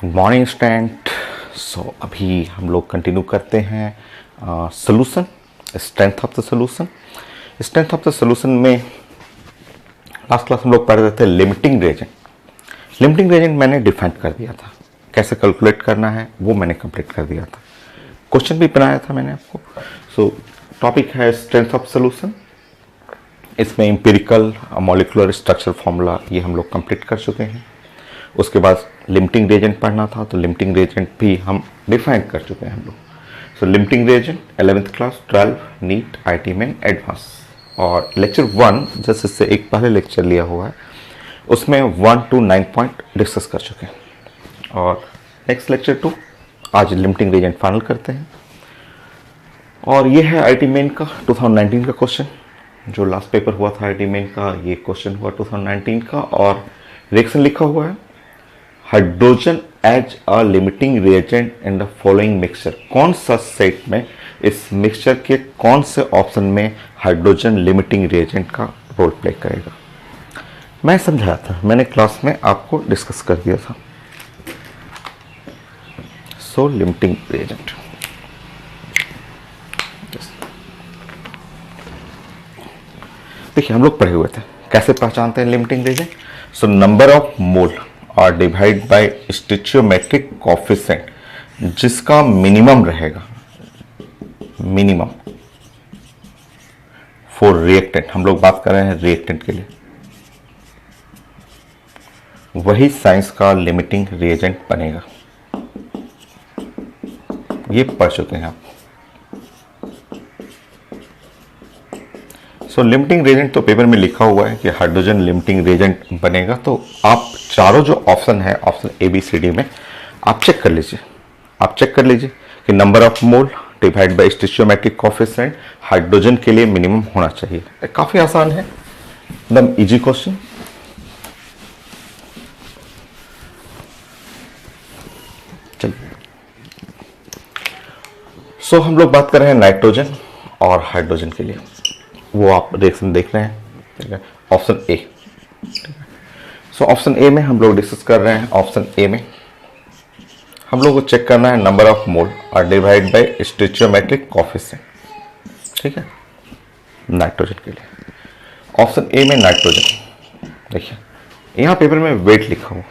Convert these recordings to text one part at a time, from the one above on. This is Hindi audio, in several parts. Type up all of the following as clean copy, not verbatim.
Good morning student. अभी हम लोग कंटिन्यू करते हैं solution, strength of the solution. Strength of the solution में लास्ट क्लास हम लोग पढ़ रहे थे लिमिटिंग रिएजेंट। लिमिटिंग रिएजेंट मैंने डिफाइन कर दिया था, कैसे कैलकुलेट करना है वो मैंने कंप्लीट कर दिया था, क्वेश्चन भी बनाया था मैंने आपको। टॉपिक है स्ट्रेंथ ऑफ सोल्यूशन। इसमें एम्पिरिकल मॉलिक्यूलर स्ट्रक्चर फॉर्मूला ये हम लोग कंप्लीट कर चुके हैं। उसके बाद लिमिटिंग रिएजेंट पढ़ना था, तो लिमिटिंग रिएजेंट भी हम डिफाइन कर चुके हैं हम लोग। Limiting reagent 11th class 12 NEET IIT में एडवांस, और लेक्चर 1 जैसे इससे एक पहले लेक्चर लिया हुआ है उसमें 1 to 9 पॉइंट डिस्कस कर चुके हैं। और नेक्स्ट लेक्चर 2 आज लिमिटिंग रिएजेंट फाइनल करते हैं। और ये है आईटी मेन का 2019 का क्वेश्चन, जो लास्ट पेपर हुआ था आईटी मेन का, ये क्वेश्चन हुआ 2019 का। और रिएक्शन लिखा हुआ है hydrogen as a limiting reagent in the following mixture. कौन सा सेट में इस मिक्सचर के कौन से ऑप्शन में हाइड्रोजन लिमिटिंग रिएजेंट का रोल प्ले करेगा। मैं समझाया था, मैंने क्लास में आपको डिस्कस कर दिया था। लिमिटिंग रिएजेंट देखिए हम लोग पढ़े हुए थे कैसे पहचानते हैं लिमिटिंग रिएजेंट। नंबर ऑफ मोल और डिवाइड बाय स्टोइचियोमेट्रिक कोएफिशिएंट, जिसका मिनिमम रहेगा, मिनिमम फॉर रिएक्टेंट, हम लोग बात कर रहे हैं रिएक्टेंट के लिए, वही साइंस का लिमिटिंग रिएजेंट बनेगा। ये पढ़ चुके हैं आप। लिमिटिंग रिएजेंट तो पेपर में लिखा हुआ है कि हाइड्रोजन लिमिटिंग रिएजेंट बनेगा। तो आप चारों जो ऑप्शन है, option A B C D में आप चेक कर लीजिए, आप चेक कर लीजिए कि number of mole divide by stoichiometric coefficient hydrogen के लिए मिनिमम होना चाहिए। काफी आसान है, एकदम इजी क्वेश्चन। चलिए हम लोग बात कर रहे हैं नाइट्रोजन और हाइड्रोजन के लिए, वो आप रिएक्शन देख रहे हैं, ठीक है। ऑप्शन ए, ऑप्शन ए में हम लोग डिस्कस कर रहे हैं। ऑप्शन ए में हम लोग को चेक करना है नंबर ऑफ मोल और डिवाइड बाय स्टोइचियोमेट्रिक कोएफिशिएंट, ठीक है, नाइट्रोजन के लिए। ऑप्शन ए में नाइट्रोजन, देखिए यहाँ पेपर में वेट लिखा हुआ,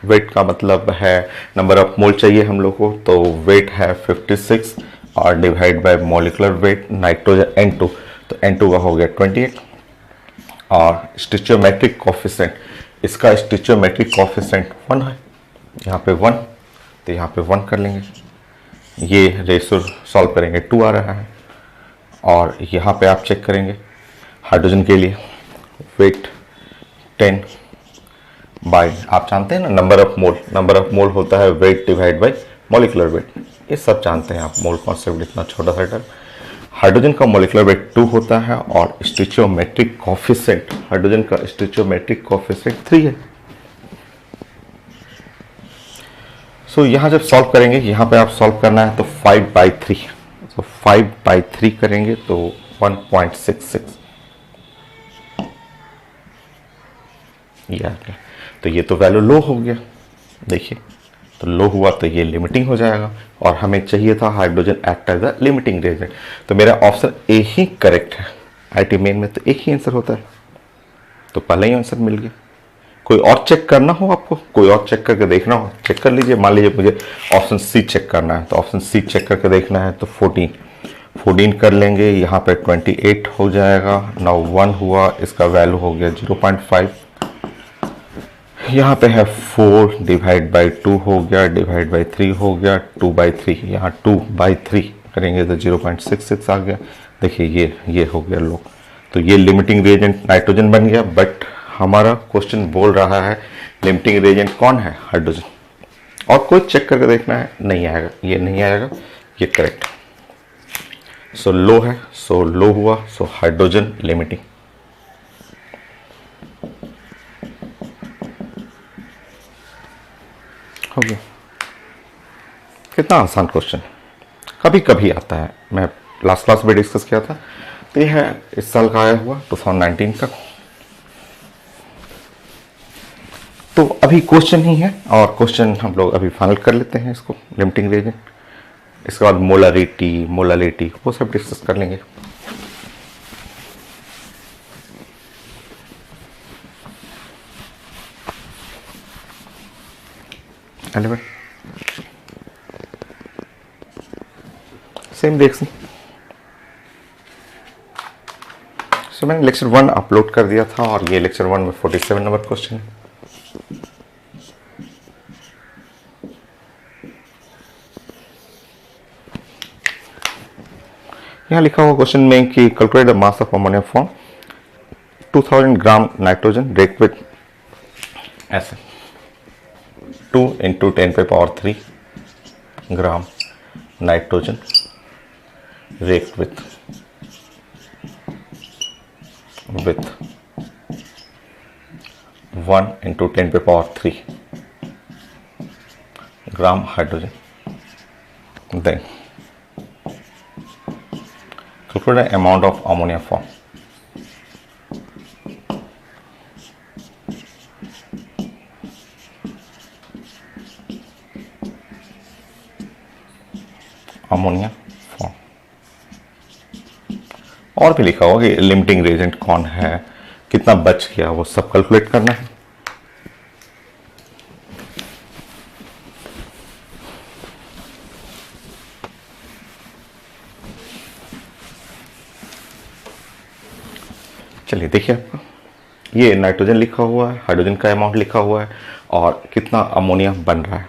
वेट का मतलब है नंबर ऑफ मोल चाहिए हम लोग को, तो वेट है 56 और divide by molecular wait nitrogen N2, तो N2 का हो गया 28। और स्टोइचियोमेट्रिक कोएफिशिएंट, इसका स्टोइचियोमेट्रिक कोएफिशिएंट 1 है, यहाँ पे 1, तो यहाँ पे 1 कर लेंगे। ये रेशो सॉल्व करेंगे 2 आ रहा है। और यहाँ पे आप चेक करेंगे हाइड्रोजन के लिए वेट 10 बाय, आप जानते हैं ना नंबर ऑफ मोल होता है weight divide by molecular wait, ये सब जानते हैं आप, मोल कॉन्सेप्ट इतना छोटा सा टर्म। हाइड्रोजन का मॉलिक्यूलर वेट 2 होता है और स्टोइचियोमेट्रिक कोएफिशिएंट, हाइड्रोजन का स्टोइचियोमेट्रिक कोएफिशिएंट 3 है। यहाँ जब सॉल्व करेंगे, यहाँ पे आप सॉल्व करना है तो 5/3, तो 5/3 करेंगे तो 1.66 ये आ गया। तो ये तो वैल्यू लो हो गया, देखिए तो लो हुआ तो ये लिमिटिंग हो जाएगा, और हमें चाहिए था hydrogen act as a limiting reagent. तो मेरा ऑप्शन ए ही करेक्ट है। आईटी मेन में तो एक ही आंसर होता है, तो पहले ही आंसर मिल गया। कोई और चेक करना हो आपको, कोई और चेक करके देखना हो, चेक कर लीजिए। मान लीजिए मुझे ऑप्शन सी चेक करना है, तो ऑप्शन सी चेक करके देखना है, तो 14 कर लेंगे, यहाँ पे 28 हो जाएगा। 1 हुआ, इसका वैल्यू हो गया 0.5। यहाँ पे है 4 डिवाइड बाई 2 हो गया, डिवाइड बाई 3 हो गया, 2/3, यहाँ 2/3 करेंगे तो 0.66 आ गया। देखिए ये हो गया लो, तो ये लिमिटिंग रिएजेंट नाइट्रोजन बन गया। बट हमारा क्वेश्चन बोल रहा है लिमिटिंग रिएजेंट कौन है, हाइड्रोजन। और कोई चेक करके देखना है, नहीं आएगा, ये नहीं आएगा, ये करेक्ट। लो है, लो हुआ, हाइड्रोजन लिमिटिंग। हो गया। कितना आसान क्वेश्चन, कभी कभी आता है, मैं लास्ट क्लास में डिस्कस किया था। तो ये है इस साल का आया हुआ 2019 का। तो अभी क्वेश्चन ही है और क्वेश्चन हम लोग अभी फाइनल कर लेते हैं इसको, लिमिटिंग रिएजेंट। इसके बाद मोलारिटी वो सब डिस्कस कर लेंगे। Same reaction. सो मैंने लेक्चर 1 अपलोड कर दिया था और ये लेक्चर 1 में 47 नंबर क्वेश्चन है। यहाँ लिखा हुआ क्वेश्चन में कि calculate the mass of ammonia form 2000 gram nitrogen rate with ऐसे 2 × 10⁻³ gram nitrogen rate with 1 × 10⁻³ gram hydrogen. Then calculate the amount of ammonia formed. Ammonia form. और भी लिखा होगा कि लिमिटिंग रिएजेंट कौन है, कितना बच गया, वो सब कैलकुलेट करना है। चलिए देखिए, आपका ये नाइट्रोजन लिखा हुआ है, हाइड्रोजन का अमाउंट लिखा हुआ है और कितना अमोनिया बन रहा है।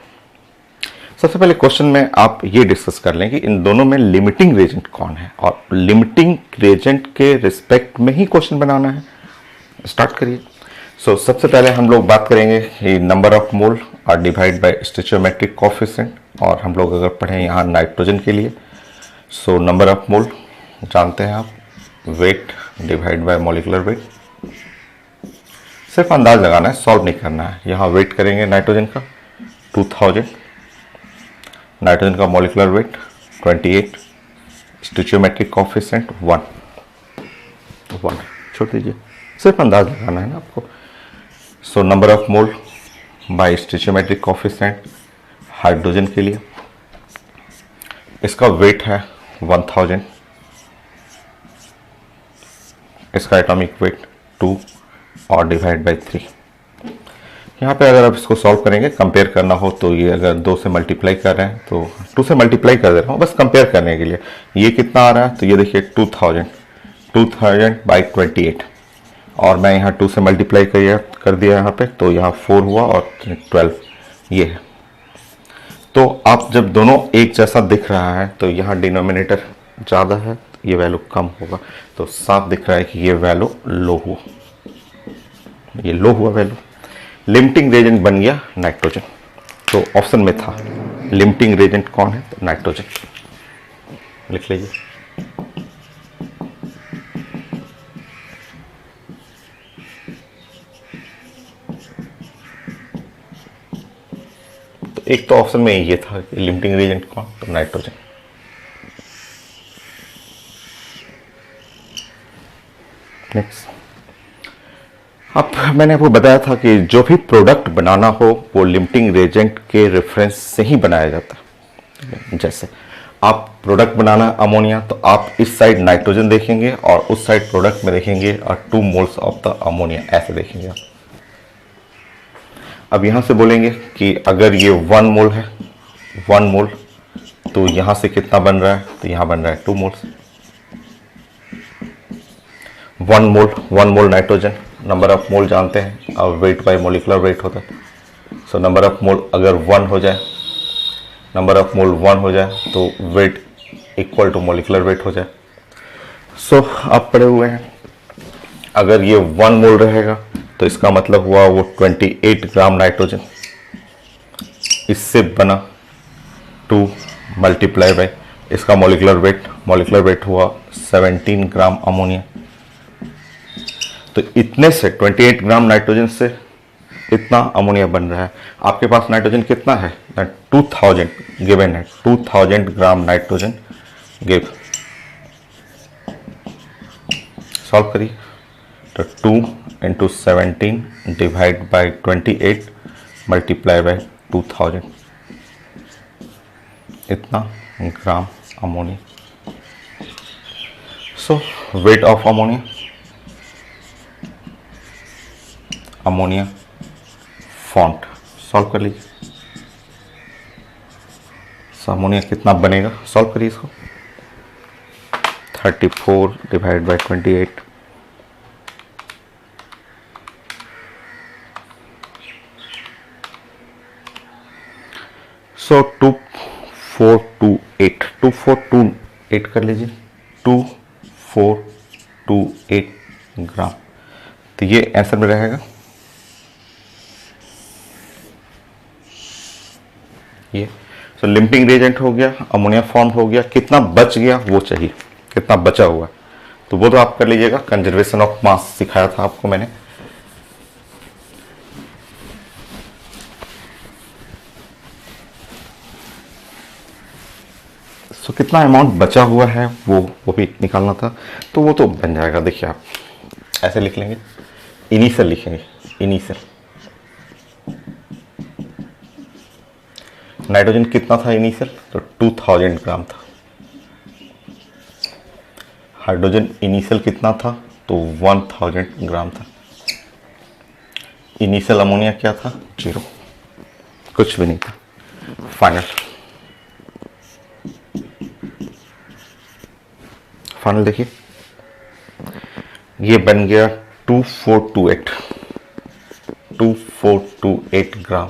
सबसे पहले क्वेश्चन में आप ये डिस्कस कर लें कि इन दोनों में लिमिटिंग रिएजेंट कौन है और लिमिटिंग रिएजेंट के रिस्पेक्ट में ही क्वेश्चन बनाना है। स्टार्ट करिए। सबसे पहले हम लोग बात करेंगे कि नंबर ऑफ मोल और डिवाइड बाय स्टोइचोमेट्रिक कोएफिशिएंट। और हम लोग अगर पढ़ें यहाँ नाइट्रोजन के लिए, नंबर ऑफ मोल जानते हैं आप, weight divide by molecular wait. सिर्फ अंदाज लगाना है, सॉल्व नहीं करना है। यहाँ वेट करेंगे नाइट्रोजन का 2000, नाइट्रोजन का मॉलिक्यूलर वेट 28, स्टोइचोमेट्रिक कोएफिशिएंट 1 छोड़ दीजिए, सिर्फ अंदाज लगाना है ना आपको। Number of mole by stoichiometric coefficient hydrogen के लिए, इसका वेट है 1000, इसका एटॉमिक वेट 2 और डिवाइड बाय 3। यहाँ पे अगर आप इसको सॉल्व करेंगे, कंपेयर करना हो तो ये अगर 2 से मल्टीप्लाई कर रहे हैं तो 2 से मल्टीप्लाई कर दे रहा हूँ बस कंपेयर करने के लिए। ये कितना आ रहा है तो ये देखिए 2000 बाई 28 और मैं यहाँ 2 से मल्टीप्लाई कर दिया यहाँ पे, तो यहाँ 4 हुआ और 12 ये है। तो आप जब दोनों एक जैसा दिख रहा है तो यहाँ डिनोमिनेटर ज़्यादा है, ये वैल्यू कम होगा, तो साफ दिख रहा है कि ये वैल्यू लो हुआ, ये लो हुआ वैल्यू। लिमिटिंग रिएजेंट बन गया नाइट्रोजन। तो ऑप्शन में था लिमिटिंग रिएजेंट कौन है, तो नाइट्रोजन लिख लीजिए। तो एक तो ऑप्शन में ये था कि लिमिटिंग रिएजेंट कौन, तो नाइट्रोजन। नेक्स्ट, अब मैंने आपको बताया था कि जो भी प्रोडक्ट बनाना हो वो लिमिटिंग रिएजेंट के रेफरेंस से ही बनाया जाता है। जैसे आप प्रोडक्ट बनाना अमोनिया, तो आप इस साइड नाइट्रोजन देखेंगे और उस साइड प्रोडक्ट में देखेंगे और 2 मोल्स ऑफ द अमोनिया, ऐसे देखेंगे आप। अब यहाँ से बोलेंगे कि अगर ये 1 मोल है, 1 मोल, तो यहाँ से कितना बन रहा है, तो यहाँ बन रहा है 2 moles. 1 mole nitrogen, number of मोल जानते हैं और वेट बाय मॉलिक्यूलर वेट होता है। नंबर ऑफ मोल अगर 1 हो जाए, नंबर ऑफ मोल 1 हो जाए तो weight equal to molecular weight हो जाए। आप पढ़े हुए हैं, अगर ये 1 मोल रहेगा तो इसका मतलब हुआ वो 28 ग्राम नाइट्रोजन, इससे बना 2 मल्टीप्लाई बाय इसका मॉलिक्यूलर वेट हुआ 17 ग्राम अमोनिया। तो इतने से 28 ग्राम नाइट्रोजन से इतना अमोनिया बन रहा है। आपके पास नाइट्रोजन कितना है, 2000 गिवन है, 2000 ग्राम नाइट्रोजन गिव। सॉल्व करिए तो 2 × 17 डिवाइड बाय 28 मल्टीप्लाई बाय 2000, इतना gram ammonia. So weight of ammonia, ammonia font solve कर लीजिए. अमोनिया कितना बनेगा, सॉल्व करिए इसको. 34 डिवाइड बाई 28, सो 2428 कर लीजिए. 2428 ग्राम. तो ये आंसर में रहेगा. ये सो लिमिटिंग रिएजेंट हो गया, अमोनिया फॉर्म हो गया. कितना बच गया वो चाहिए, कितना बचा हुआ, तो वो तो आप कर लीजिएगा. कंजर्वेशन ऑफ मास सिखाया था आपको मैंने. सो कितना अमाउंट बचा हुआ है वो भी निकालना था. तो वो तो बन जाएगा. देखिए आप ऐसे लिख लेंगे, इनिशियल लिखेंगे. इनिशियल नाइट्रोजन कितना था इनिशियल, तो 2000 ग्राम था. हाइड्रोजन इनिशियल कितना था, तो 1000 ग्राम था. इनिशियल अमोनिया क्या था, 0, कुछ भी नहीं था. फाइनल देखिए, ये बन गया 2428 ग्राम.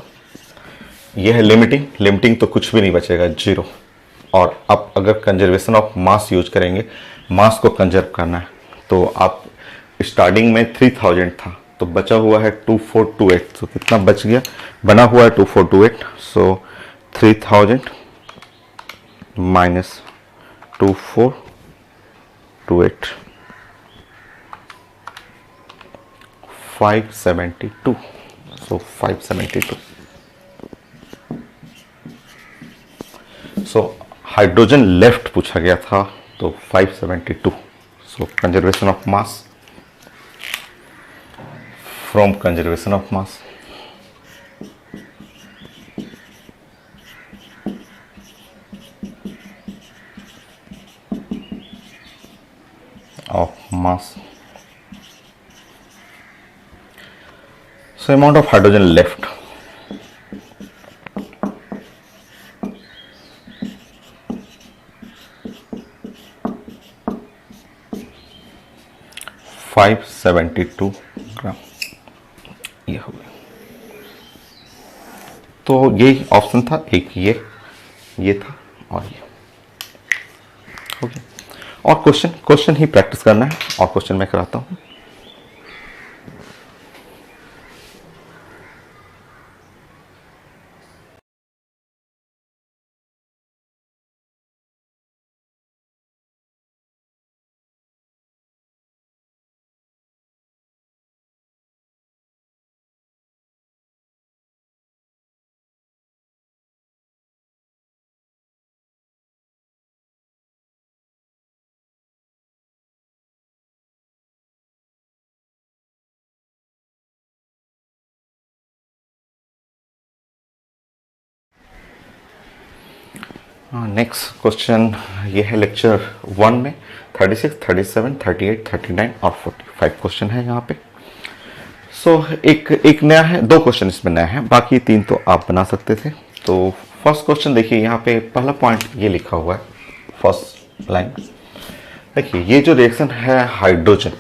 ये है लिमिटिंग तो कुछ भी नहीं बचेगा, 0. और अब अगर कंजर्वेशन ऑफ मास यूज करेंगे, मास को कंजर्व करना है, तो आप स्टार्टिंग में 3000 था, तो बचा हुआ है 2428. तो कितना बच गया, बना हुआ है 2428. So 3000 minus 2428, 572. So 572. So hydrogen left पूछा गया था, तो 572. So conservation of mass, from conservation of mass, so amount of hydrogen left, $572 gram. ये हो गया. तो यही ऑप्शन था, एक ये था और ये हो गया. और क्वेश्चन ही प्रैक्टिस करना है, और क्वेश्चन मैं कराता हूँ. नेक्स्ट क्वेश्चन ये है लेक्चर 1 में 36, 37, 38, 39 और 45 क्वेश्चन है यहाँ पे. सो एक नया है, 2 क्वेश्चन इसमें नया है, बाकी 3 तो आप बना सकते थे. तो फर्स्ट क्वेश्चन देखिए, यहाँ पे पहला पॉइंट ये लिखा हुआ है, फर्स्ट लाइन देखिए. ये जो रिएक्शन है हाइड्रोजन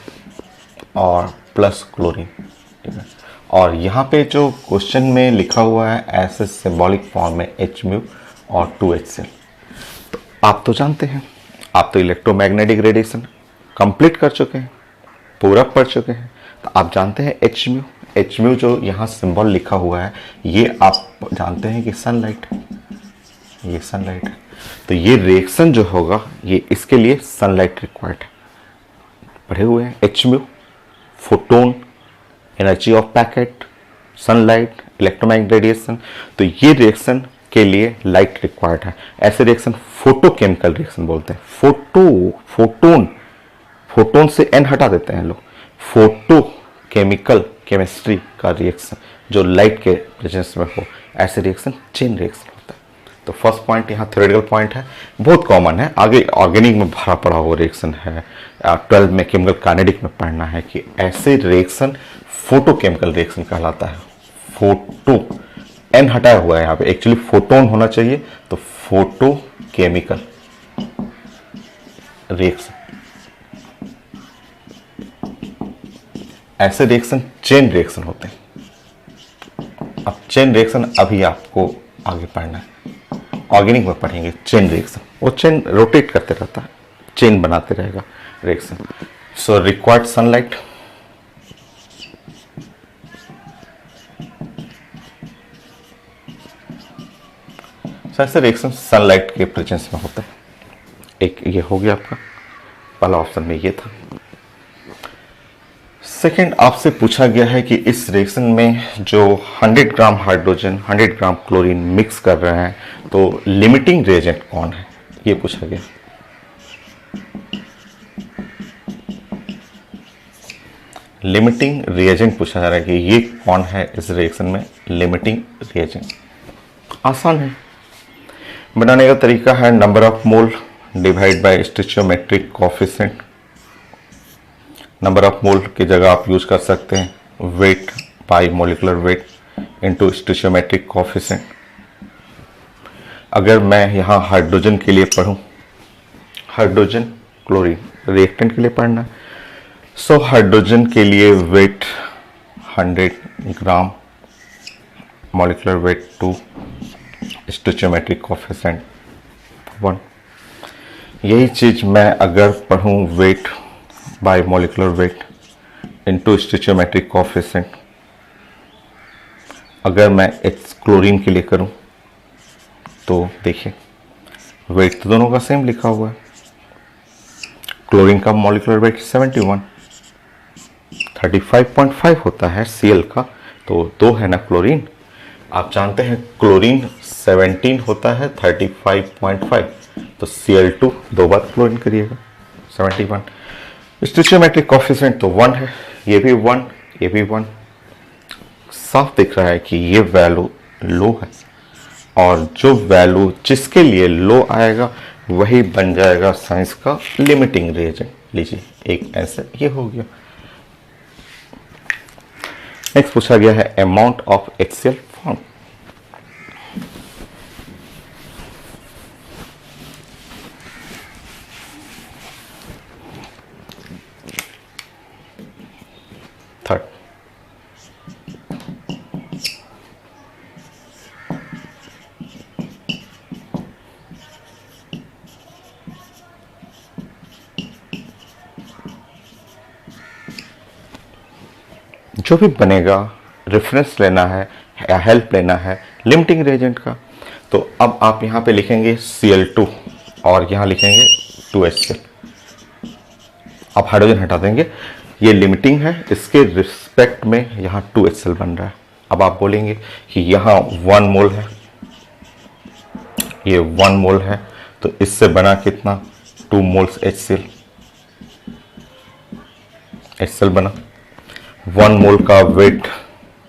और प्लस क्लोरीन, ठीक है. और यहाँ पे जो क्वेश्चन में लिखा हुआ है ऐसे सिंबॉलिक फॉर्म में Hμ और 2HCl. तो आप तो जानते हैं, आप तो इलेक्ट्रोमैग्नेटिक रेडिएशन कंप्लीट कर चुके हैं, पूरा पढ़ चुके हैं. तो आप जानते हैं Hμ जो यहाँ सिंबल लिखा हुआ है, ये आप जानते हैं कि सनलाइट, ये सनलाइट है. तो ये रिएक्शन जो होगा, ये इसके लिए सनलाइट रिक्वायर्ड है. पढ़े हुए हैं Hμ, photon, energy of packet, sunlight, electromagnetic radiation. तो ये रिएक्शन के लिए लाइट रिक्वायर्ड है. ऐसे रिएक्शन फोटोकेमिकल रिएक्शन बोलते हैं. फोटोन से एन हटा देते हैं लोग. फोटोकेमिकल केमिस्ट्री का रिएक्शन जो लाइट के प्रेजेंस में हो, ऐसे रिएक्शन चेन रिएक्शन होता है। तो फर्स्ट पॉइंट यहाँ थ्योरेटिकल पॉइंट है, बहुत कॉमन है, आगे ऑर्गेनिक में भरा पड़ा हुआ रिएक्शन है, 12 में केमिकल काइनेटिक में पढ़ना है कि ऐसे रिएक्शन फोटोकेमिकल रिएक्शन कहलाता है। फोटो एन हटाया हुआ है यहाँ पे, एक्चुअली फोटोन होना चाहिए, तो फोटोकेमिकल रिएक्शन, ऐसे रिएक्शन चेन रिएक्शन होते हैं। अब चेन रिएक्शन अभी आपको आगे पढ़ना है, ऑर्गेनिक में पढ़ेंगे चेन रिएक्शन, वो चेन रोटेट करते रहता है, चेन बनाते रहेगा रिएक्शन। सो रिक्वायर्ड सनलाइट, ऐसे रिएक्शन सनलाइट के प्रेजेंस में होता है। एक ये हो गया आपका, पहला ऑप्शन में ये था। सेकेंड, आपसे पूछा गया है कि इस रिएक्शन में जो 100 ग्राम हाइड्रोजन 100 ग्राम क्लोरीन मिक्स कर रहे हैं, तो लिमिटिंग रिएजेंट कौन है, ये पूछा गया। लिमिटिंग रिएजेंट पूछा जा रहा है कि ये कौन है इस रिएक्शन में लिमिटिंग रिएजेंट। आसान है, बनाने का तरीका है number of mole divide by stoichiometric coefficient. Number of mole की जगह आप यूज कर सकते हैं weight by molecular weight into stoichiometric coefficient. अगर मैं यहाँ हाइड्रोजन के लिए पढ़ूँ, हाइड्रोजन क्लोरीन रिएक्टेंट के लिए पढ़ना है, सो हाइड्रोजन के लिए weight 100 gram, molecular weight 2, stoichiometric coefficient 1। यही चीज मैं अगर पढ़ूं weight by molecular weight into stoichiometric coefficient, अगर मैं क्लोरीन के लिए करूं तो देखिए वेट तो दोनों का सेम लिखा हुआ है। क्लोरीन का मॉलिक्यूलर वेट 71, 35.5 होता है Cl का, तो 2 है ना क्लोरीन। आप जानते हैं क्लोरीन 17 होता है 35.5, तो Cl2 2 बार क्लोरीन करिएगा 71। स्टोइचियोमेट्रिक कोएफिशिएंट तो 1 है, ये भी 1, ये भी 1। साफ दिख रहा है कि ये वैल्यू लो है, और जो वैल्यू जिसके लिए लो आएगा वही बन जाएगा साइंस का लिमिटिंग रिएजेंट। लीजिए एक आंसर ये हो गया। नेक्स्ट पूछा गया है amount of HCl form. Third, जो भी बनेगा रेफरेंस लेना है या हेल्प लेना है लिमिटिंग रिएजेंट का। तो अब आप यहाँ पे लिखेंगे Cl2 और यहाँ लिखेंगे 2HCl। आप हाइड्रोजन हटा देंगे, ये लिमिटिंग है, इसके रिस्पेक्ट में यहाँ 2HCl बन रहा है। अब आप बोलेंगे कि यहाँ 1 मोल है, ये 1 मोल है, तो इससे बना कितना 2 मोल्स HCl बना। 1 मोल का weight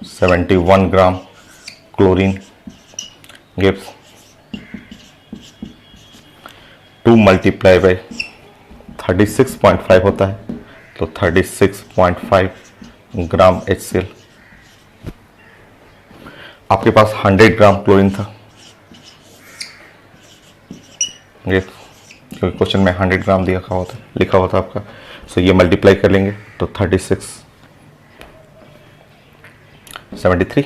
71 gram chlorine gives 2 multiply by 36.5 होता है, तो 36.5 ग्राम HCl। आपके पास 100 ग्राम क्लोरीन था, क्योंकि क्वेश्चन में 100 ग्राम लिखा हुआ था आपका, सो ये मल्टीप्लाई कर लेंगे तो 36 73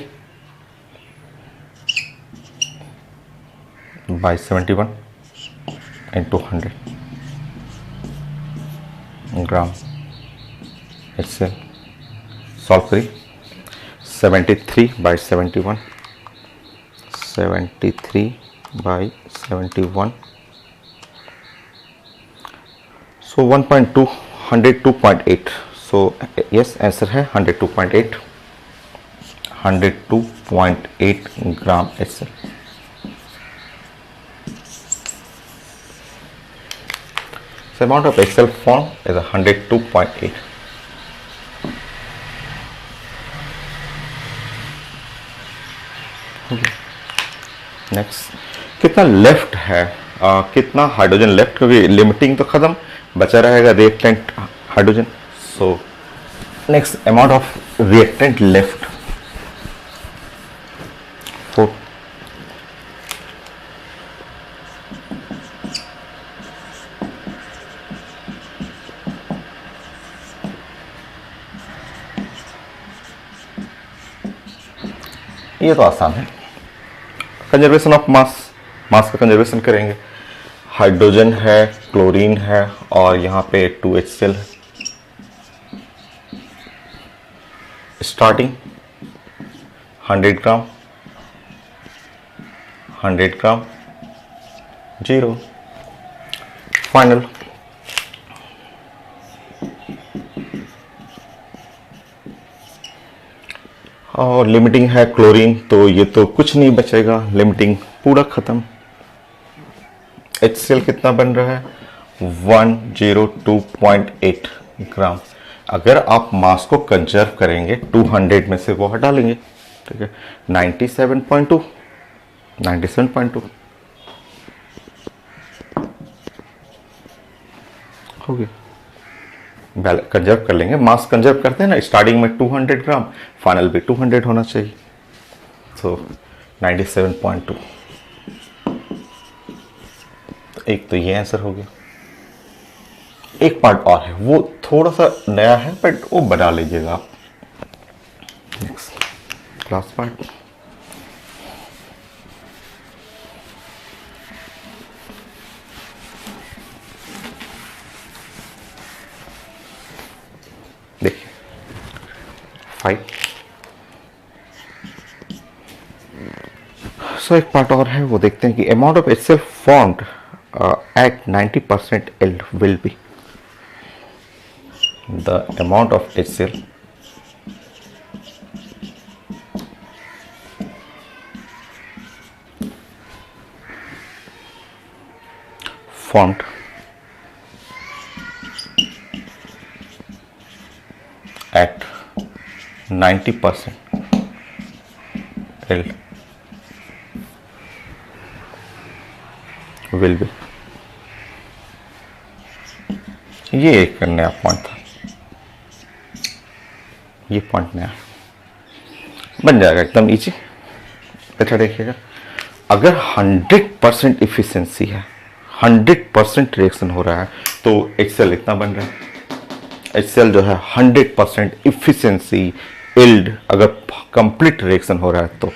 by 71 into 100 gram HCl। Solve करिए 73 by 71, 73 by 71, so 1.2, 102.8। so yes, answer है 102.8, 102.8 ग्राम HCl। So amount of HCl formed is 102.8। Next, कितना लेफ्ट है, कितना हाइड्रोजन लेफ्ट, क्योंकि लिमिटिंग तो खत्म, बचा रहेगा reactant hydrogen. So next, amount of reactant left 4. ये तो आसान है. कंजर्वेशन ऑफ मास, मास का कंजर्वेशन करेंगे. हाइड्रोजन है, क्लोरीन है और यहाँ पे 2HCl है. स्टार्टिंग 100 ग्राम 100 ग्राम 0. फाइनल और लिमिटिंग है क्लोरीन, तो ये तो कुछ नहीं बचेगा, लिमिटिंग पूरा खत्म. HCl कितना बन रहा है 102.8 ग्राम. अगर आप मास को कंजर्व करेंगे 200 में से वो हटा लेंगे, ठीक है, 97.2 हो गया. कंजर्व कर लेंगे, मास कंजर्व करते हैं ना, स्टार्टिंग में 200 ग्राम, फाइनल भी 200 होना चाहिए. सो 97.2. एक तो ये आंसर हो गया. एक पार्ट और है, वो थोड़ा सा नया है बट वो बना लीजिएगा आप. Next, last part. देखिए 5. सो एक पार्ट और है, वो देखते हैं कि amount of HCl formed at 90% yield will be. The amount of HCl formed at 90% yield will be. ये एक नया पॉइंट था, ये पॉइंट नया बन जाएगा, एकदम इजी. अच्छा देखिएगा, अगर 100% इफिशिएंसी है, 100% रिएक्शन हो रहा है, तो HCl इतना बन रहा है. HCl जो है 100% इफिशिएंसी यील्ड, अगर कंप्लीट रिएक्शन हो रहा है, तो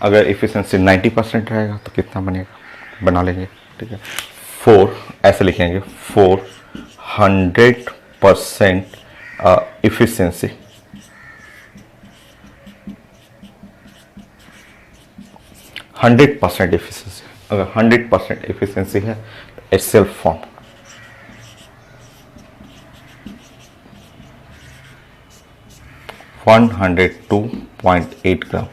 अगर इफिशिएंसी 90% रहेगा तो कितना बनेगा, बना लेंगे, ठीक है. 4 ऐसे लिखेंगे, 400% इफिशिएंसी, 100% इफिशिएंसी. अगर 100% इफिशिएंसी है तो HCl फॉर्म 102.8 ग्राम.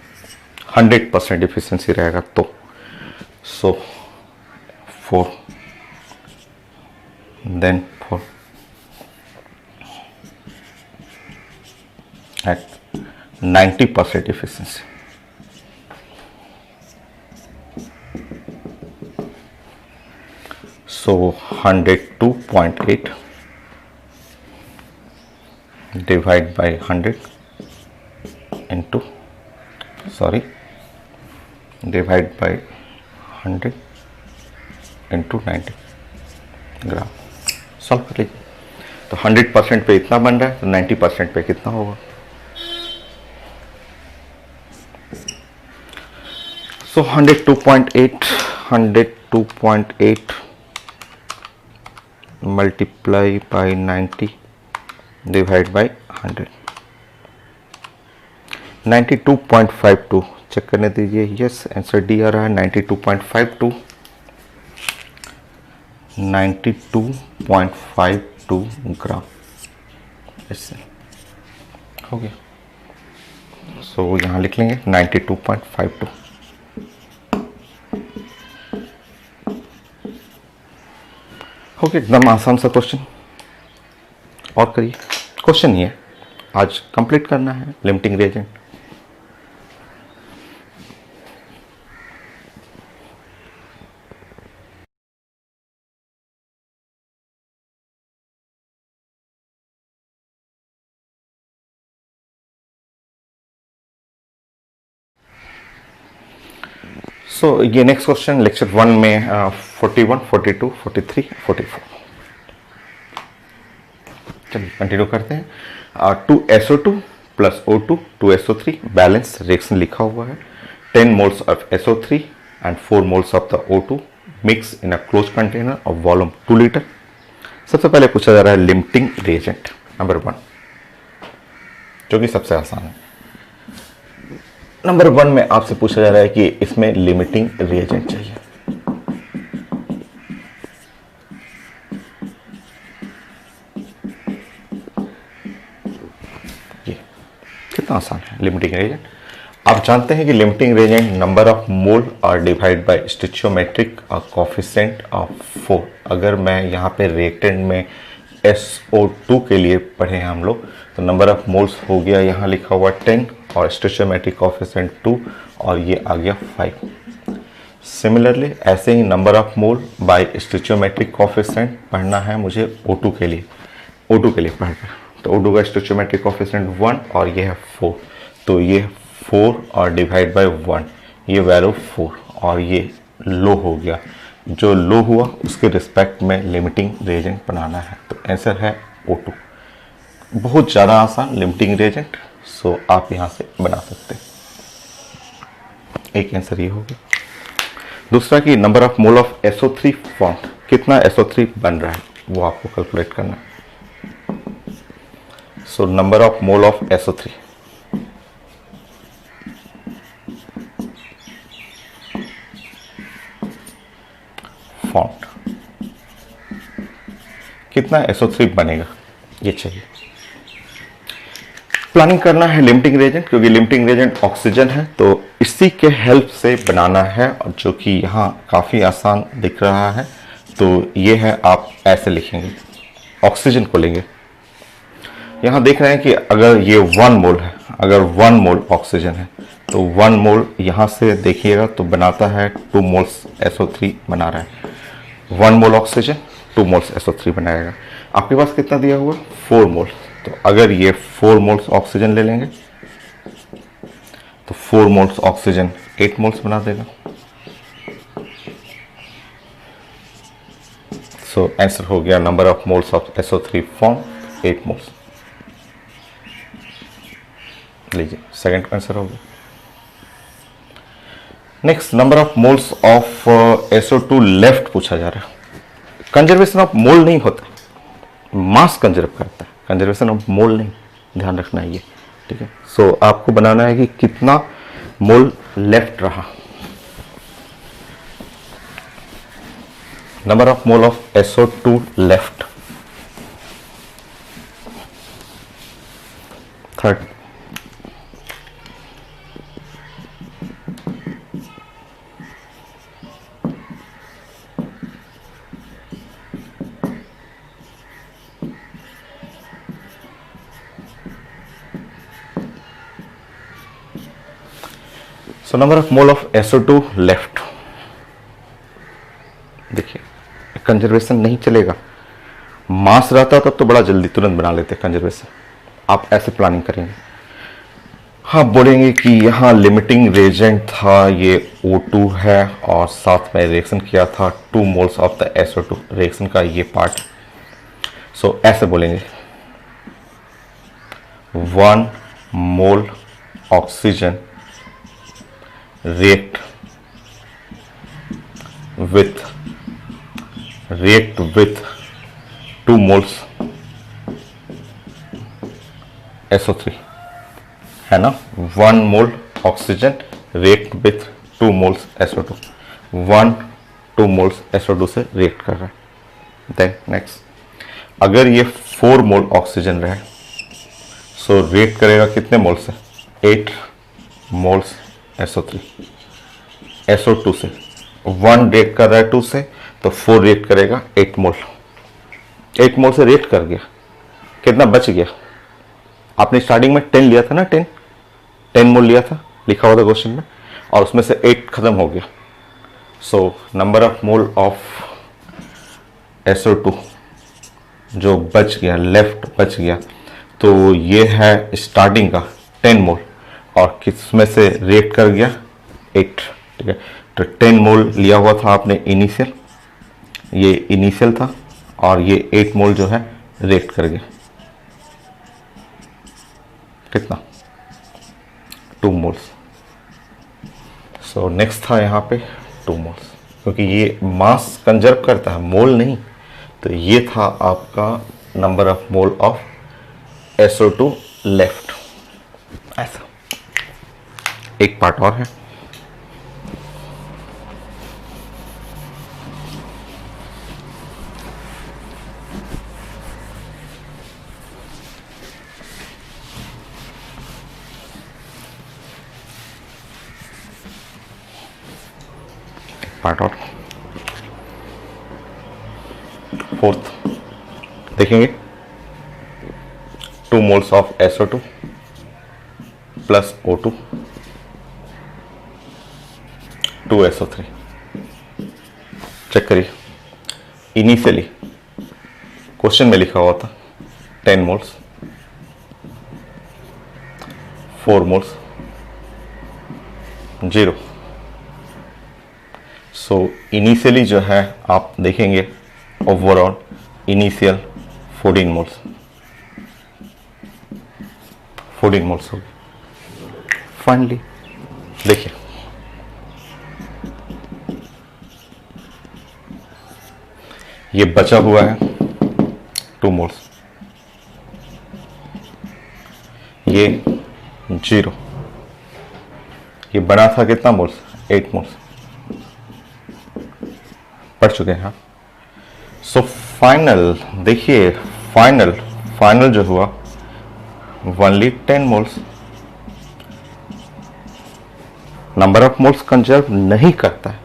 100% इफिशिएंसी रहेगा तो. सो 4 then 4 at 90% efficiency. So 102.8 divide by 100 into, sorry, divide by 100 into 90 gram. Solve कर लीजिए. तो 100% पे इतना बन रहा है, तो 90% पे कितना होगा. So 102.8 multiply by 90 divide by 100. 92.52 check करने दीजिए. यस, आंसर डी आ रहा है 92.52. 92.52 ग्राम इससे हो गया. सो यहाँ लिख लेंगे 92.52. हो गया, एकदम आसान सा क्वेश्चन. और करिए, क्वेश्चन ही है, आज कंप्लीट करना है लिमिटिंग रिएजेंट. सो ये नेक्स्ट क्वेश्चन लेक्चर 1 में 41, 42, 43, 44। चलिए कंटिन्यू करते हैं। 2SO2 plus O2 2SO3 balance reaction लिखा हुआ है। 10 moles of SO3 and 4 moles of the O2 mix in a close container of volume 2 litre. सबसे पहले पूछा जा रहा है लिमिटिंग रिएजेंट नंबर 1, जो कि सबसे आसान है। नंबर 1 में आपसे पूछा जा रहा है कि इसमें लिमिटिंग रिएजेंट चाहिए। ये कितना आसान है लिमिटिंग रिएजेंट। आप जानते हैं कि लिमिटिंग रिएजेंट नंबर ऑफ मोल और divide by stoichiometric coefficient of 4। अगर मैं यहाँ पे रिएक्टेंट में SO2 के लिए पढ़े हैं हम लोग, तो नंबर ऑफ मोल्स हो गया यहाँ लिखा हुआ 10 और स्टोइचियोमेट्रिक कोएफिशिएंट 2 और ये आ गया 5। सिमिलरली ऐसे ही number of mole by stoichiometric coefficient पढ़ना है मुझे O2 के लिए। O2 के लिए पढ़ रहा है तो O2 का स्टोइचियोमेट्रिक कोएफिशिएंट 1 और ये है 4, तो ये 4 और डिवाइड बाय 1, ये वैल्यू 4 और ये लो हो गया। जो लो हुआ उसके रिस्पेक्ट में लिमिटिंग रिएजेंट बनाना है, तो आंसर है O2। बहुत ज़्यादा आसान लिमिटिंग रिएजेंट, सो आप यहाँ से बना सकते हैं। एक आंसर ये हो गया। दूसरा कि number of mole of SO3 form, कितना SO3 बन रहा है वो आपको कैलकुलेट करना है। So number of mole of SO3 form, कितना SO3 बनेगा ये चाहिए। प्लानिंग करना है लिमिटिंग रिएजेंट, क्योंकि लिमिटिंग रिएजेंट ऑक्सीजन है, तो इसी के हेल्प से बनाना है, और जो कि यहाँ काफ़ी आसान दिख रहा है। तो ये है, आप ऐसे लिखेंगे, ऑक्सीजन को लेंगे। यहाँ देख रहे हैं कि अगर ये 1 मोल है, अगर 1 मोल ऑक्सीजन है तो 1 मोल यहाँ से देखिएगा तो बनाता है 2 मोल्स SO3 बना रहा है। 1 मोल ऑक्सीजन 2 मोल्स SO3 बनाएगा। आपके पास कितना दिया हुआ 4 मोल, तो अगर ये 4 मोल्स ऑक्सीजन ले लेंगे तो 4 मोल्स ऑक्सीजन 8 मोल्स बना देगा। सो आंसर हो गया number of moles of SO3 form 8 moles. लीजिए सेकंड आंसर हो गया। Next number of moles of SO2 left पूछा जा रहा है। कंजर्वेशन ऑफ मोल नहीं होता, मास कंजर्व करता है, कंजर्वेशन ऑफ मोल नहीं, ध्यान रखना है ये, ठीक है। सो आपको बनाना है कि कितना मोल लेफ्ट रहा। Number of mole of SO2 left, third. So number of mole of SO2 left, देखिए कंजर्वेशन नहीं चलेगा, मास रहता तब तो बड़ा जल्दी तुरंत बना लेते कंजर्वेशन। आप ऐसे प्लानिंग करेंगे, हाँ बोलेंगे कि यहाँ लिमिटिंग रिएजेंट था, ये O2 है और साथ में रिएक्शन किया था 2 moles of the SO2, reaction का ये पार्ट। सो ऐसे बोलेंगे 1 मोल oxygen react with 2 moles SO3, है ना। 1 मोल oxygen react with 2 moles SO2, 2 moles SO2 से रिएक्ट कर रहा है। देन नेक्स्ट, अगर ये 4 मोल ऑक्सीजन रहे, सो रिएक्ट करेगा कितने मोल से 8 मोल्स SO3 SO2 से। 1 रिएक्ट कर रहा है 2 से, तो 4 रिएक्ट करेगा 8 मोल। 8 मोल से रिएक्ट कर गया, कितना बच गया। आपने स्टार्टिंग में 10 लिया था ना, 10 मोल लिया था, लिखा हुआ था क्वेश्चन में, और उसमें से 8 खत्म हो गया। So number of mole of SO2 जो बच गया, लेफ्ट बच गया, तो ये है स्टार्टिंग का 10 मोल, और किस में से रिएक्ट कर गया 8, ठीक है। तो 10 मोल लिया हुआ था आपने इनिशियल, ये इनिशियल था, और ये 8 मोल जो है रिएक्ट कर गया, कितना 2 मोल्स। सो नेक्स्ट था यहाँ पे 2 मोल्स, क्योंकि ये मास कंजर्व करता है, मोल नहीं। तो ये था आपका number of mole of SO2 left. ऐसा एक पार्ट और है, पार्ट और फोर्थ देखेंगे। 2 moles of SO2 plus O2 2 SO3। Check करिए, इनिशियली क्वेश्चन में लिखा हुआ था 10 मोल्स, 4 मोल्स, 0। सो इनिशियली जो है आप देखेंगे ओवरऑल इनिशियल 14 मोल्स, 14 मोल्स हो गए। फाइनली देखिए, ये बचा हुआ है 2 मोल्स, ये 0, ये बना था कितना मोल्स 8 मोल्स, पढ़ चुके हैं। सो फाइनल देखिए, फाइनल जो हुआ only 10 moles. Number of moles conserve नहीं करता है,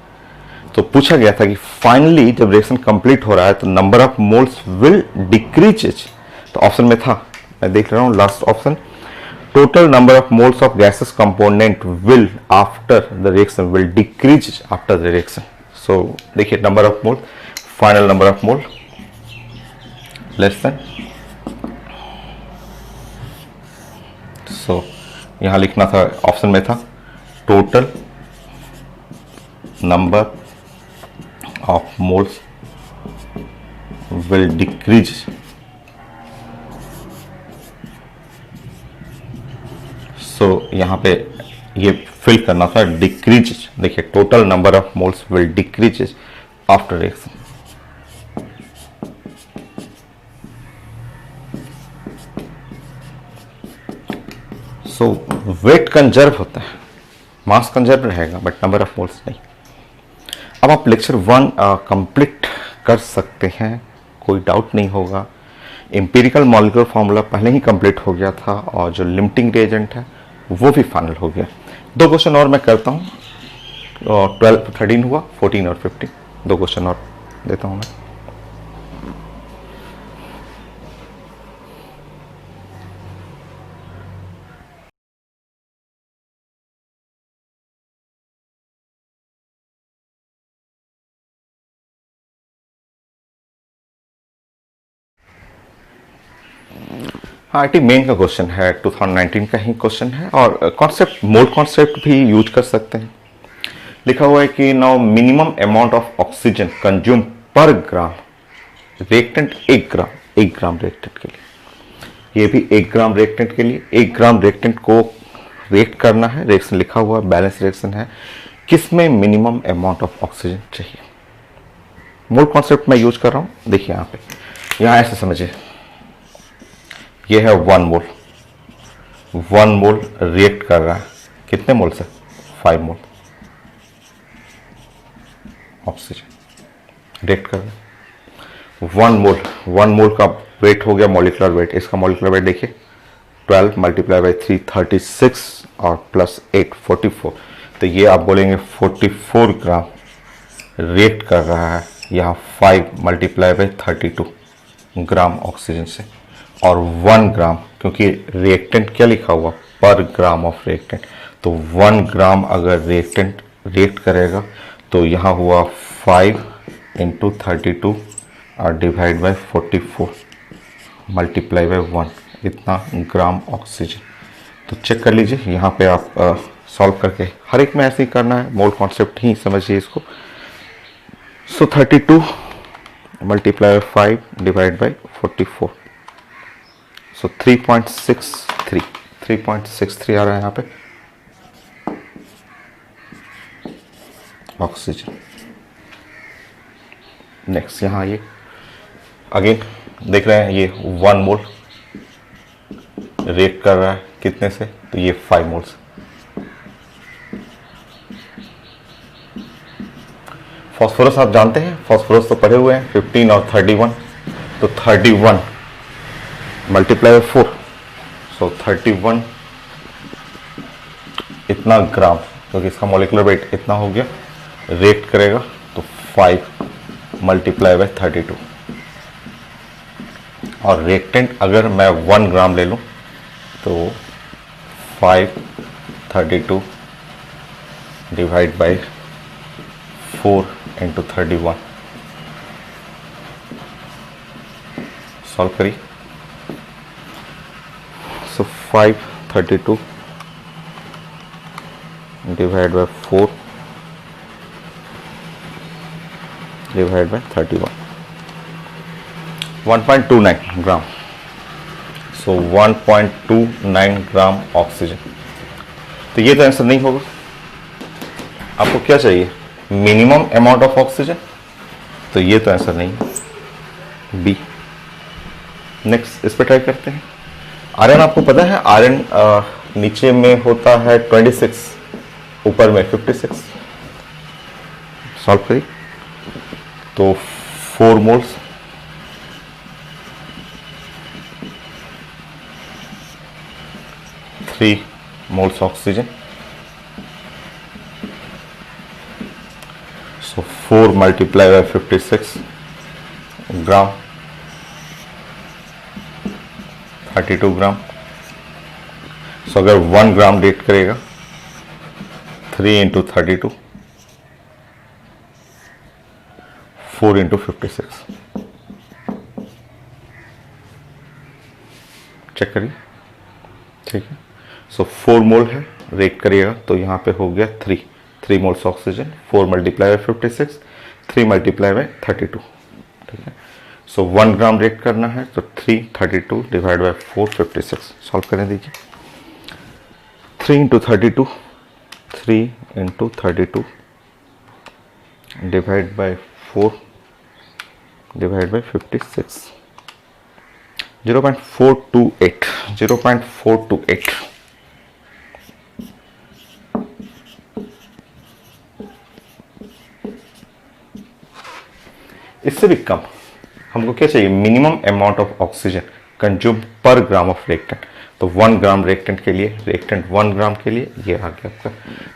तो पूछा गया था कि फाइनली जब रिएक्शन कंप्लीट हो रहा है तो number of moles will decrease. तो ऑप्शन में था, मैं देख रहा हूं last option, total number of moles of gases component will after the reaction will decrease after the reaction. So देखिए, number of mole, final number of mole less than, so यहां लिखना था, ऑप्शन में था total number of moles will decrease, so यहां पे ये फिल करना था डिक्रीज। देखिए, total number of moles will decrease after reaction. So weight conserve होता है, मास कंजर्व रहेगा, बट नंबर ऑफ मोल्स नहीं। अब आप लेक्चर 1 कंप्लीट कर सकते हैं, कोई डाउट नहीं होगा। एम्पिरिकल मॉलिक्यूलर फार्मूला पहले ही कंप्लीट हो गया था, और जो लिमिटिंग रिएजेंट है वो भी फाइनल हो गया। 2 क्वेश्चन और मैं करता हूँ, 12 13 हुआ, 14 और 15, 2 क्वेश्चन और देता हूँ मैं। हाँ, IIT मेन का क्वेश्चन है, 2019 का ही क्वेश्चन है, और कॉन्सेप्ट मोल कॉन्सेप्ट भी यूज कर सकते हैं। लिखा हुआ है कि now minimum amount of oxygen consume पर ग्राम रिएक्टेंट 1 ग्राम रिएक्टेंट के लिए, ये भी 1 ग्राम रिएक्टेंट के लिए, 1 ग्राम रिएक्टेंट को रिएक्ट करना है, रिएक्शन लिखा हुआ है, बैलेंस रिएक्शन है, किसमें मिनिमम अमाउंट ऑफ ऑक्सीजन चाहिए। मोल कॉन्सेप्ट मैं यूज कर रहा हूं। देखिए यहाँ पे, यहाँ ऐसे समझिए, ये है 1 मोल, 1 मोल रिएक्ट कर रहा है कितने मोल से, 5 मोल ऑक्सीजन रिएक्ट कर रहा है। 1 मोल का वेट हो गया मॉलिक्यूलर वेट, इसका मॉलिक्यूलर वेट देखिए 12 मल्टीप्लाई बाई 3 36 और प्लस 8 44, तो ये आप बोलेंगे 44 ग्राम रिएक्ट कर रहा है यहाँ 5 मल्टीप्लाई बाई 32 ग्राम ऑक्सीजन से, और 1 ग्राम, क्योंकि रिएक्टेंट क्या लिखा हुआ पर ग्राम ऑफ रिएक्टेंट, तो 1 ग्राम अगर रिएक्टेंट रिएक्ट करेगा तो यहाँ हुआ 5 इंटू 32 और डिवाइड बाई 44 मल्टीप्लाई बाई 1, इतना ग्राम ऑक्सीजन। तो चेक कर लीजिए, यहाँ पे आप सॉल्व करके हर एक में ऐसे ही करना है, मोल कॉन्सेप्ट ही समझिए इसको। सो 32 मल्टीप्लाई 5 डिवाइड बाई 44, सो 3.63 आ रहा है यहाँ पे ऑक्सीजन। नेक्स्ट यहाँ ये अगेन देख रहे हैं, ये 1 मोल रेट कर रहा है कितने से, तो ये 5 मोल्स। फॉस्फोरस आप जानते हैं, फॉस्फोरस तो पढ़े हुए हैं, 15 और 31, तो 31 मल्टीप्लाई 4, सो 31 इतना ग्राम, क्योंकि इसका मॉलिक्यूलर वेट इतना हो गया, रेट करेगा तो 5 मल्टीप्लाई बाय 32। और रिएक्टेंट अगर मैं 1 ग्राम ले लूं तो 532 डिवाइड बाय 4 इंटू 31, सॉल्व करिए। सो 532 divide by 4 divide by 31, 1.29 gram. So 1.29 gram oxygen. तो ये तो आंसर नहीं होगा। आपको क्या चाहिए, मिनिमम अमाउंट ऑफ ऑक्सीजन, तो ये तो आंसर नहीं है, बी। नेक्स्ट इस पर ट्राई करते हैं। आयरन आपको पता है, आयरन नीचे में होता है 26, ऊपर में 56। सॉल्व करिए तो 4 moles, moles oxygen, so 4 multiply by 56 ग्राम, 32 ग्राम। सो अगर 1 ग्राम रेट करेगा 3 इंटू 32, 4 इंटू 56, चेक करिए, ठीक है। सो 4 मोल है, रेट करिएगा तो यहाँ पे हो गया 3 moles oxygen, 4 multiply by 56, 3 multiply by 32, ठीक है। सो 1 ग्राम रेट करना है तो 332 डिवाइड बाय 456, सॉल्व करें दीजिए। 3 into 32, 3 into 32 divide by 4 divide by 56, 0.428, 0.428। इससे भी कम हमको क्या चाहिए, minimum amount of oxygen consume पर ग्राम ऑफ रिएक्टेंट। तो 1 ग्राम रिएक्टेंट के लिए, रिएक्टेंट 1 ग्राम के लिए ये आ गया आपका,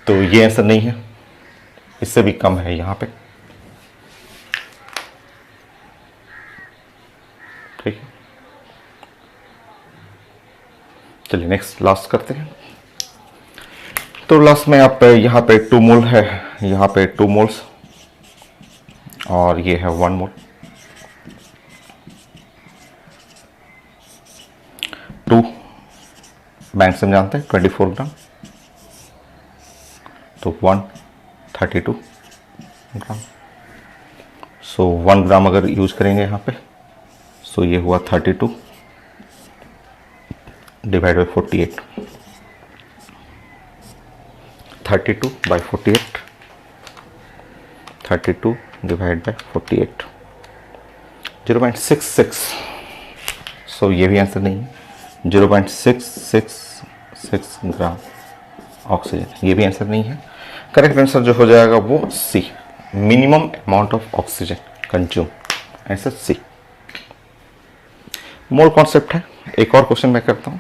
तो ये आंसर नहीं है, इससे भी कम है यहाँ पे, ठीक है। चलिए नेक्स्ट लास्ट करते हैं। तो लास्ट में आप यहाँ पे 2 मोल है, यहाँ पे 2 मोल्स और ये है 1 मोल। 2 बैंक से हम जानते हैं 24 ग्राम, तो 132 ग्राम। सो 1 ग्राम अगर यूज करेंगे यहाँ पे, सो ये हुआ 32 divide by 48, 32 by 48, 32 divide by 48, 0.666। सो ये भी आंसर नहीं है, 0.666 ग्राम ऑक्सीजन, ये भी आंसर नहीं है। करेक्ट आंसर जो हो जाएगा वो C, minimum amount of oxygen consume, answer C. Mole concept है। एक और क्वेश्चन मैं करता हूं।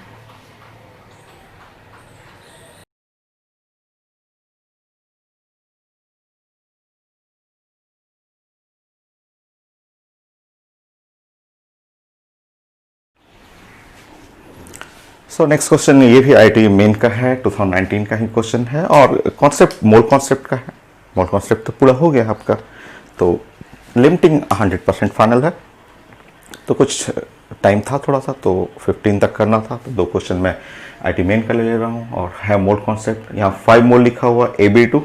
सो नेक्स्ट क्वेश्चन ये भी आईआईटी मेन का है, 2019 का ही क्वेश्चन है और कॉन्सेप्ट मोल कॉन्सेप्ट का है। मोल कॉन्सेप्ट तो पूरा हो गया आपका, तो लिमिटिंग 100% फाइनल है। तो कुछ टाइम था थोड़ा सा, तो 15 तक करना था, तो 2 क्वेश्चन मैं आईटी मेन का ले रहा हूँ। और है मोल कॉन्सेप्ट, यहाँ 5 मोल लिखा हुआ AB2,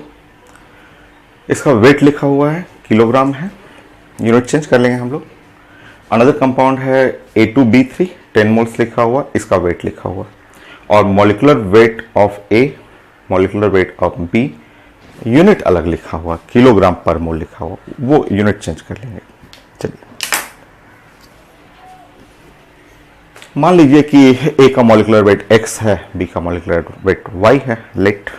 इसका वेट लिखा हुआ है, किलोग्राम है, यूनिट चेंज कर लेंगे हम लोग। अनदर कंपाउंड है A2B3, 10 मोल्स लिखा हुआ, इसका वेट लिखा हुआ। और molecular weight of A, molecular weight of B, unit अलग लिखा हुआ, किलोग्राम पर मोल लिखा हुआ, वो यूनिट चेंज कर लेंगे। चलिए, मान लीजिए कि A का मॉलिकुलर वेट X है, B का मॉलिकुलर वेट Y है। लेट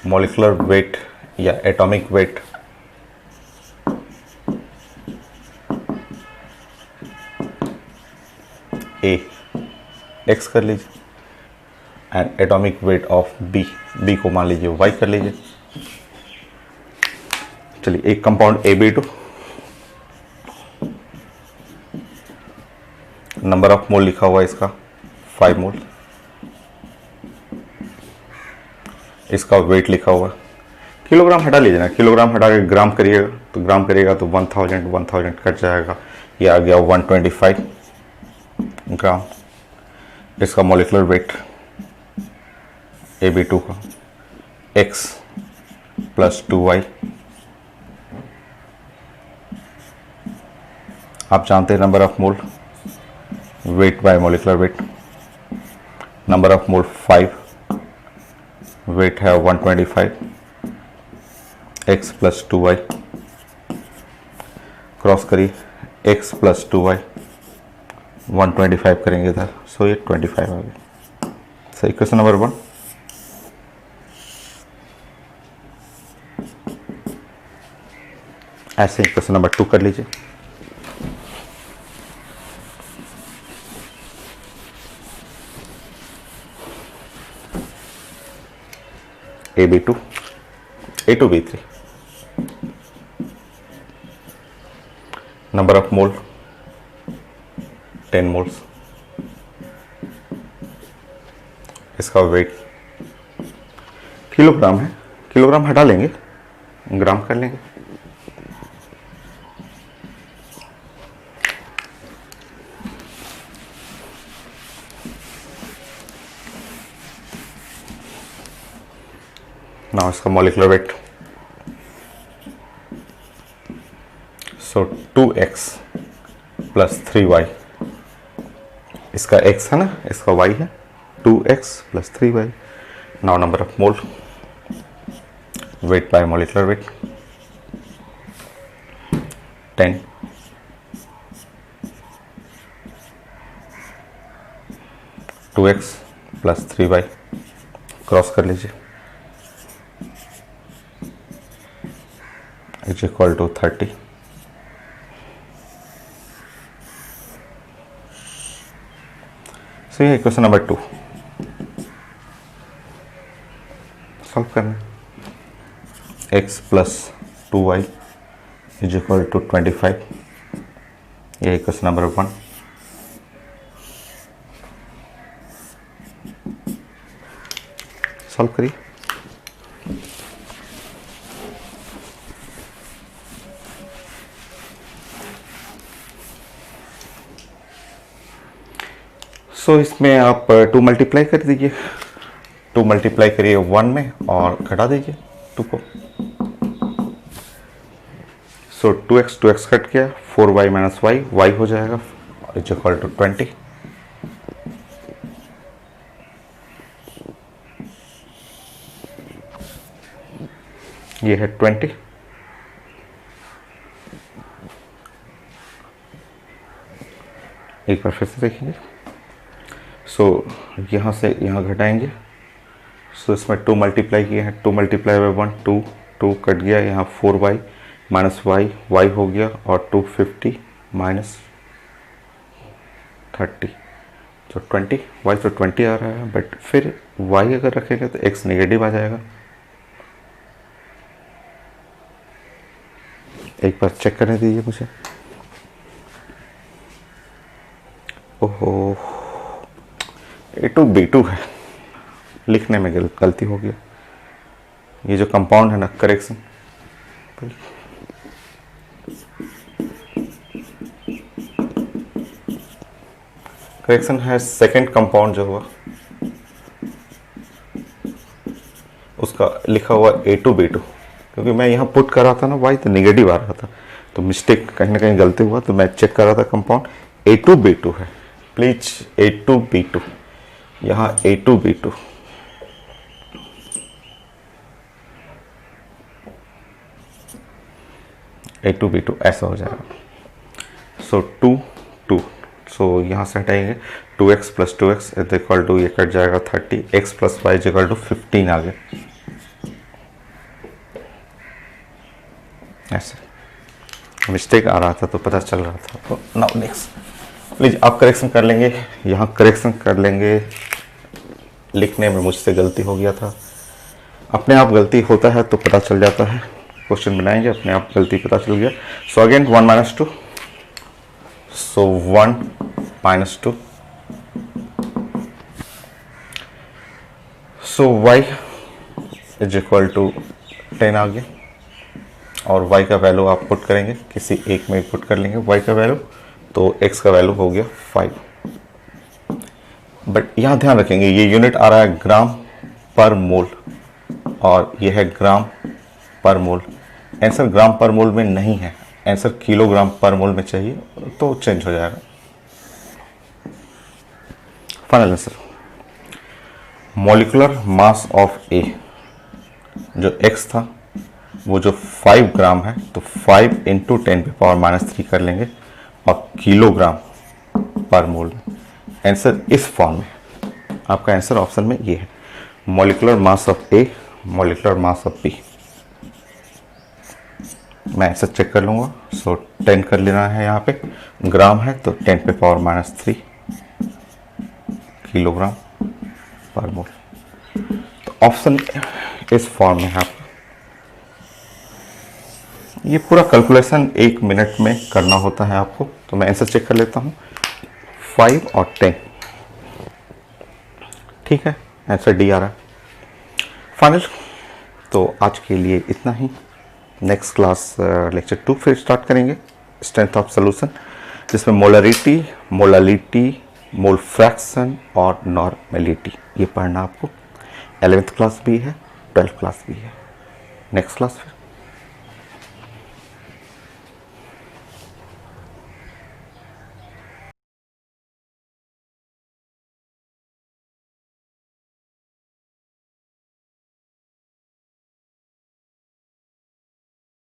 मॉलिकुलर वेट या एटॉमिक वेट A X कर लीजिए, and atomic weight of B को मान लीजिए Y कर लीजिए। चलिए, एक कंपाउंड AB2, नंबर ऑफ मोल लिखा हुआ है इसका 5 मोल, इसका वेट लिखा हुआ, किलोग्राम हटा लीजिए ना, किलोग्राम हटा के ग्राम करिएगा, तो ग्राम करिएगा तो 1000 कट जाएगा, ये आ गया 125 ग्राम। इसका मॉलिकुलर वेट AB2 का X प्लस 2Y, आप जानते हैं number of mole, weight by molecular weight, number of mole 5, weight है 125, X प्लस 2Y, क्रॉस करिए, X प्लस 2Y, 125 करेंगे इधर, सो ये 25 आ गया। सही, क्वेश्चन नंबर 1। ऐसे ही क्वेश्चन नंबर 2 कर लीजिए। AB2, A2B3, number of mole 10 moles, इसका वेट किलोग्राम है, किलोग्राम हटा लेंगे, ग्राम कर लेंगे। नाउ इसका मॉलिकुलर वेट, सो 2x प्लस 3y, इसका x है ना, इसका y है, 2x plus 3y। Now number of mole, weight by molecular weight 10, two X plus 3y, cross कर लीजिए, इज इक्वल टू 30। सो ये क्वेश्चन नंबर 2 सॉल्व करना। x plus 2y is equal to 25, ये क्वेश्चन नंबर 1। सॉल्व करिए। सो इसमें आप 2 मल्टीप्लाई कर दीजिए, 2 मल्टीप्लाई करिए 1 में और घटा दीजिए 2 को। सो 2x कट गया, 4y माइनस वाई, y हो जाएगा इज इक्वल टू 20। ये है 20। एक बार फिर से देखेंगे। सो यहाँ से यहाँ घटाएंगे, सो इसमें 2 मल्टीप्लाई किए हैं, 2 मल्टीप्लाई बाई 1 2, 2 कट गया, यहाँ 4y माइनस वाई, y हो गया, और 250 माइनस 30 तो 20, y तो 20 आ रहा है, बट फिर y अगर रखेंगे तो x नेगेटिव आ जाएगा। एक बार चेक करने दीजिए मुझे। ओहो, A2B2 है, लिखने में गलती हो गया। ये जो कंपाउंड है ना, करेक्शन, करेक्शन है सेकंड कंपाउंड जो हुआ उसका लिखा हुआ A2B2, क्योंकि मैं यहाँ पुट कर रहा था ना वाई तो निगेटिव आ रहा था, तो मिस्टेक कहीं ना कहीं गलती हुआ, तो मैं चेक कर रहा था कंपाउंड A2B2 है। प्लीज A2B2, यहाँ A2B2 A2B2 ऐसा हो जाएगा। सो 2 2, सो यहाँ से हटाएंगे 2x plus 2x is equal to, ये कट जाएगा 30, x plus Y is equal to 15 आ गया ऐसे। मिस्टेक आ रहा था तो पता चल रहा था। तो नाउ नेक्स्ट प्लीज आप करेक्शन कर लेंगे, यहाँ करेक्शन कर लेंगे। लिखने में मुझसे गलती हो गया था, अपने आप गलती होता है तो पता चल जाता है, क्वेश्चन बनाएंगे अपने आप गलती पता चल गया। So again 1 minus 2, so 1 minus 2, so y is equal to 10 आ गया, और y का वैल्यू आप पुट करेंगे, किसी एक में पुट कर लेंगे y का वैल्यू, तो x का वैल्यू हो गया 5। बट यहाँ ध्यान रखेंगे ये यूनिट आ रहा है ग्राम पर मोल, और ये है ग्राम पर मोल। आंसर ग्राम पर मोल में नहीं है, आंसर किलोग्राम पर मोल में चाहिए, तो चेंज हो जाएगा। Final answer molecular mass of A, जो x था वो जो 5 ग्राम है, तो 5 इंटू 10⁻³ कर लेंगे, और किलोग्राम पर मोल में। आंसर इस फॉर्म में, आपका आंसर ऑप्शन में ये है, molecular mass of A, molecular mass of B। मैं आंसर चेक कर लूँगा। सो 10 कर लेना है, यहाँ पे ग्राम है तो 10⁻³ किलोग्राम पर मोल। तो ऑप्शन इस फॉर्म में है आपका। ये पूरा कैलकुलेशन 1 मिनट में करना होता है आपको, तो मैं आंसर चेक कर लेता हूँ। 5 और 10, ठीक है, आंसर डी आ रहा है। फाइनल, तो आज के लिए इतना ही। नेक्स्ट क्लास लेक्चर 2 फिर स्टार्ट करेंगे, स्ट्रेंथ ऑफ सॉल्यूशन, जिसमें मोलरिटी, मोलालिटी, मोल फ्रैक्शन और नॉर्मेलिटी ये पढ़ना आपको। 11th क्लास भी है, 12th क्लास भी है। नेक्स्ट क्लास फिर